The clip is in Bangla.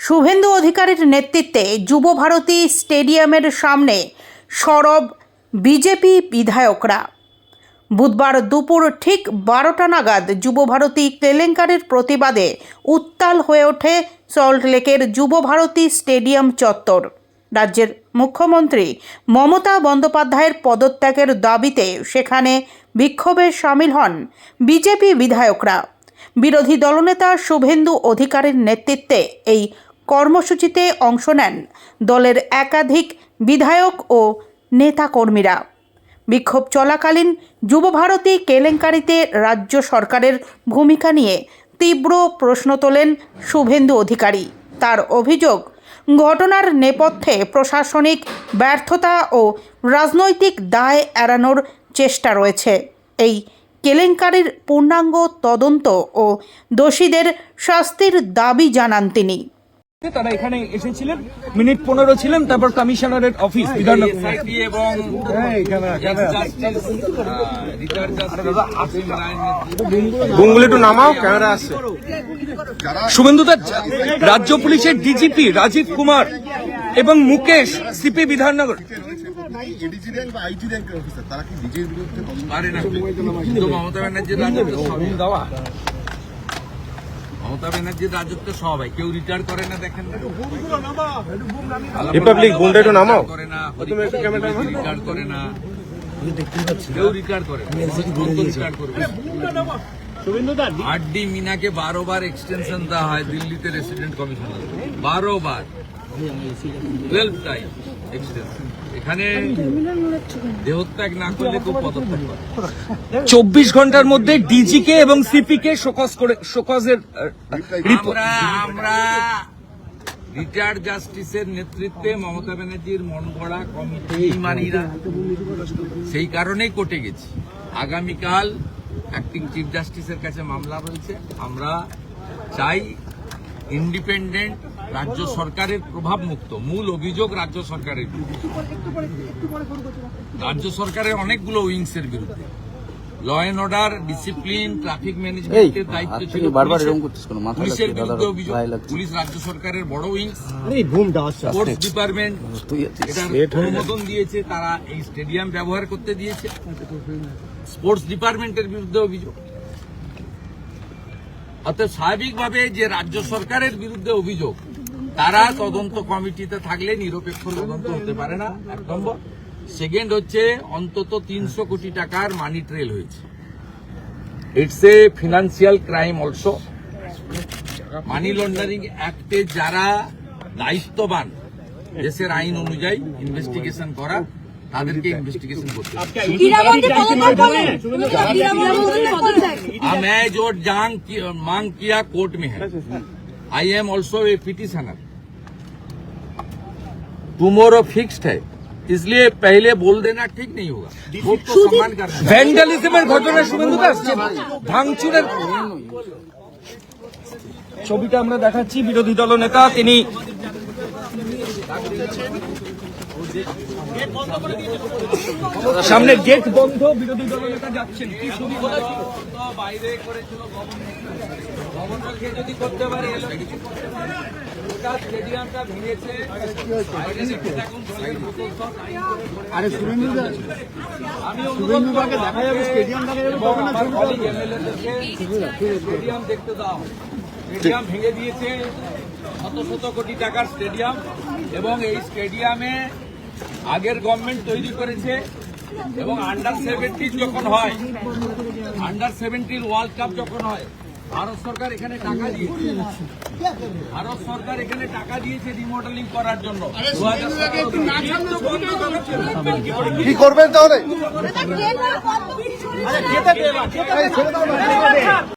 শুভেন্দু অধিকারীর নেতৃত্বে যুব ভারতী স্টেডিয়ামের সামনে সরব বিজেপি বিধায়করা। বুধবার দুপুর ঠিক 12টা নাগাদ যুব ভারতী কেলেঙ্কারির প্রতিবাদে উত্তাল হয়ে ওঠে সল্টলেকের যুব ভারতী স্টেডিয়াম চত্বর। রাজ্যের মুখ্যমন্ত্রী মমতা বন্দ্যোপাধ্যায়ের পদত্যাগের দাবিতে সেখানে বিক্ষোভে সামিল হন বিজেপি বিধায়করা। বিরোধী দলনেতা শুভেন্দু অধিকারীর নেতৃত্বে এই কর্মসূচিতে অংশ নেন দলের একাধিক বিধায়ক ও নেতাকর্মীরা। বিক্ষোভ চলাকালীন যুব ভারতী কেলেঙ্কারিতে রাজ্য সরকারের ভূমিকা নিয়ে তীব্র প্রশ্ন তোলেন শুভেন্দু অধিকারী। তার অভিযোগ, ঘটনার নেপথ্যে প্রশাসনিক ব্যর্থতা ও রাজনৈতিক দায় এড়ানোর চেষ্টা রয়েছে। এই কেলেঙ্কারির পূর্ণাঙ্গ তদন্ত ও দোষীদের শাস্তির দাবি জানান তিনি। তারা এখানে এসেছিলেন, মিনিট 15 ছিলেন, তারপর কমিশনারের অফিস এবং একটু নামাও, ক্যামেরা আসছে। শুভেন্দুদা, রাজ্য পুলিশের ডিজিপি রাজীব কুমার এবং মুকেশ সিপি বিধাননগর মমতা ব্যানার্জির রাজত্ব সবাই কেউ রিটায়ার করে না, দেখেন না, রিপাবলিক গুন্ডা একটু নামাও করে না, রিটায়ার করে না, কেউ রিটায়ার করে না। আরডি মিনাকে 12 বার এক্সটেনশন দেওয়া হয় দিল্লিতে রেসিডেন্ট কমিশনার, 12 বার, 12 টাইম এক্সটেনশন। এখানে দেহত্যাগ না করলে কেউ পদত্যাগ করে। 24 ঘন্টার মধ্যে ডিজিকে এবং সিপি কে শোকজের আমরা রিটায়ার্ড জাস্টিসের নেতৃত্বে মমতা ব্যানার্জির মন গড়া কমিটি মানি না, সেই কারণেই কোর্টে গেছি। আগামীকাল অ্যাক্টিং চিফ জাস্টিসের কাছে মামলা রয়েছে। আমরা চাই ইন্ডিপেন্ডেন্ট, রাজ্য সরকারের প্রভাব মুক্ত। মূল অভিযোগ রাজ্য সরকারের বিরুদ্ধে, রাজ্য সরকারের অনেকগুলো উইংস এর বিরুদ্ধে। Law and order, discipline, traffic ম্যানেজমেন্টের দায়িত্ব ছিল পুলিশের বিরুদ্ধে অভিযোগ। পুলিশ রাজ্য সরকারের বড় উইংস। স্পোর্টস ডিপার্টমেন্ট এটার অনুমোদন দিয়েছে, তারা এই স্টেডিয়াম ব্যবহার করতে দিয়েছে। স্পোর্টস ডিপার্টমেন্টের বিরুদ্ধে অভিযোগ। অর্থাৎ স্বাভাবিকভাবে যে রাজ্য সরকারের বিরুদ্ধে অভিযোগ, তারা তদন্ত কমিটিতে থাকলে নিরপেক্ষ তদন্ত হতে পারে না, 1 নম্বর। সেকেন্ড হচ্ছে, অন্তত 300 কোটি টাকার মানি ট্রেল হয়েছে। It's a financial crime also. Money laundering অ্যাক্টে যারা দায়িত্ববান দেশের আইন অনুযায়ী ইনভেস্টিগেশন করা, তাদেরকে ইনভেস্টিগেशन করতে হবে। मैं जो मांग किया कोर्ट में है, I am also a petitioner. Tomorrow fixed है, इसलिए पहले बोल देना ठीक नहीं होगा। कोर्ट को सम्मान करना। ভ্যান্ডালিজমের ঘটনা শুভেন্দু দাস, ভাঙচুরের ছবিটা আমরা দেখাচ্ছি। বিরোধী দলনেতা তিনি সামনে গেট বন্ধ, বিরোধী দলনেতা যাচ্ছেন। কি সুবিধা বাইরে করেছিল গভর্নরকে যদি করতে পারে, স্টেডিয়ামটা ভেঙেছে। আরে শুভেন্দুকে দেখা যাবে, স্টেডিয়াম দেখা যাবে, স্টেডিয়াম দেখতে দাও। স্টেডিয়াম ভেঙে দিয়েছে, শত শত কোটি টাকার স্টেডিয়াম, এবং এই স্টেডিয়ামে আগের গভর্নমেন্ট তৈরি করেছে। এবং আন্ডার-17 যখন হয়, আন্ডার-17 ওয়ার্ল্ড কাপ যখন হয়, ভারত সরকার এখানে টাকা দিয়েছে। ভারত সরকার এখানে টাকা দিয়েছে রিমডেলিং করার জন্য। কি করবেন তাহলে?